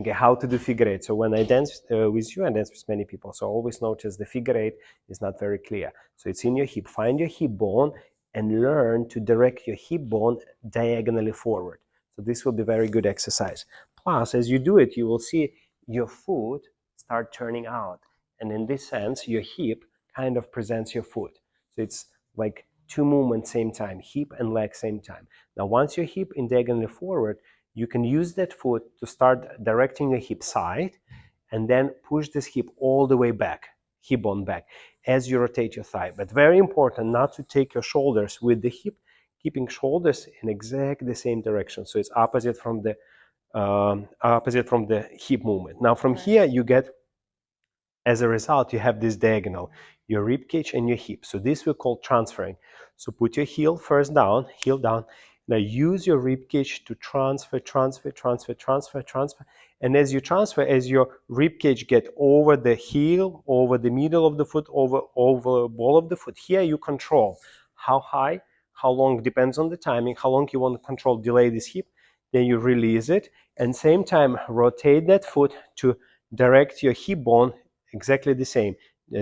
Okay, how to do figure eight. So when I dance with you, I dance with many people. So always notice the figure eight is not very clear. So it's in your hip. Find your hip bone and learn to direct your hip bone diagonally forward. So this will be very good exercise. Plus, as you do it, you will see your foot start turning out. And in this sense, your hip kind of presents your foot. So it's like two movements same time, hip and leg same time. Now, once your hip in diagonally forward, you can use that foot to start directing your hip side and then push this hip all the way back, hip bone back, as you rotate your thigh. But very important not to take your shoulders with the hip, keeping shoulders in exactly the same direction. So it's opposite from the hip movement. Now from here you get, as a result, you have this diagonal, your rib cage and your hip. So this we call transferring. So put your heel first down, heel down. Now use your rib cage to transfer. And as you transfer, as your rib cage get over the heel, over the middle of the foot, over ball of the foot, here you control how high, how long, depends on the timing, how long you want to control, delay this hip. Then you release it, and same time rotate that foot to direct your hip bone exactly the same,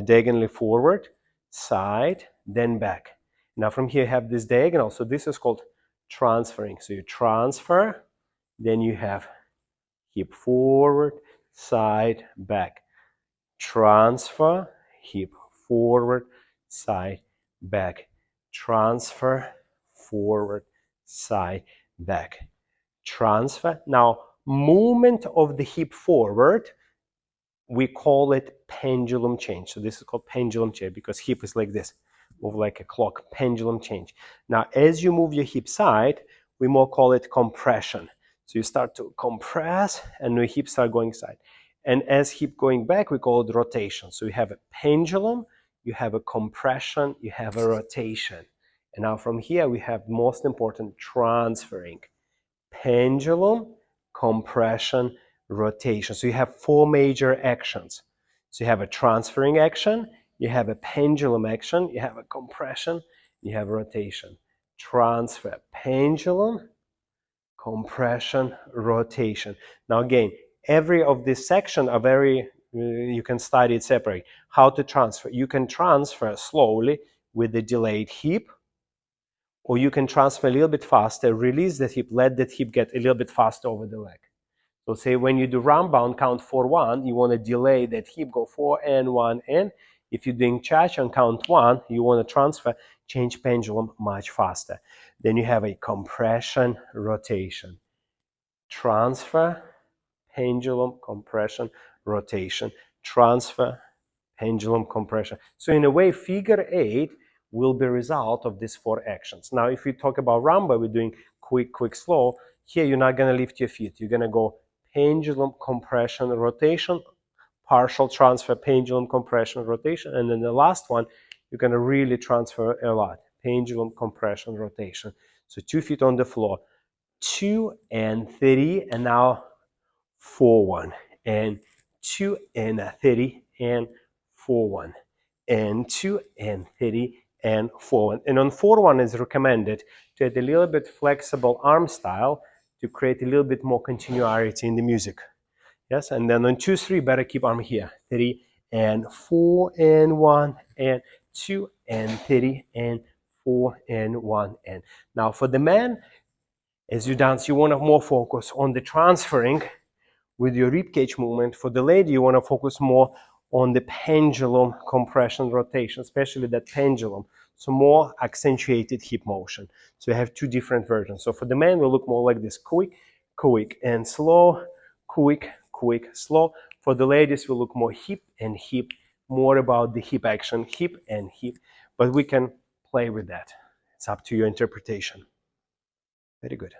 diagonally forward, side, then back. Now from here you have this diagonal, so this is called transferring. So you transfer, then you have hip forward, side, back. Transfer, hip forward, side, back. Transfer, forward, side, back. Transfer. Now, movement of the hip forward, we call it pendulum change. So this is called pendulum change because hip is like this, move like a clock, pendulum change. Now, as you move your hip side, we more call it compression. So you start to compress and your hip start going side. And as hip going back, we call it rotation. So you have a pendulum, you have a compression, you have a rotation. And now from here, we have most important transferring. Pendulum, compression, rotation. So you have four major actions. So you have a transferring action, you have a pendulum action, you have a compression, you have a rotation. Transfer, pendulum, compression, rotation. Now again, every of this section are very, you can study it separate. How to transfer? You can transfer slowly with the delayed hip, or you can transfer a little bit faster, release that hip, let that hip get a little bit faster over the leg. So say when you do round bound, count 4-1, you want to delay that hip, go 4 and 1 and. If you're doing cha-cha on count 1, you want to transfer, change pendulum much faster. Then you have a compression, rotation. Transfer, pendulum, compression, rotation. Transfer, pendulum, compression. So in a way, figure eight will be a result of these four actions. Now, if we talk about rumba, we're doing quick, quick, slow. Here, you're not going to lift your feet. You're going to go pendulum, compression, rotation, partial transfer, pendulum, compression, rotation. And then the last one, you're going to really transfer a lot. Pendulum, compression, rotation. So 2 feet on the floor. 2 and 30, and now 4-1. And 2 and 30, and 4-1. And 2 and 30, and 4-1. And on 4-1 is recommended to add a little bit flexible arm style to create a little bit more continuity in the music. Yes, and then on 2-3, better keep arm here. 3 and 4 and 1 and 2 and 30 and 4 and 1 and. Now for the man, as you dance, you want to more focus on the transferring with your ribcage movement. For the lady, you want to focus more on the pendulum compression rotation, especially that pendulum. So more accentuated hip motion. So you have two different versions. So for the man, will look more like this: quick, quick, and slow, quick, quick, slow. For the ladies, will look more hip and hip, more about the hip action, hip and hip. But we can play with that. It's up to your interpretation. Very good.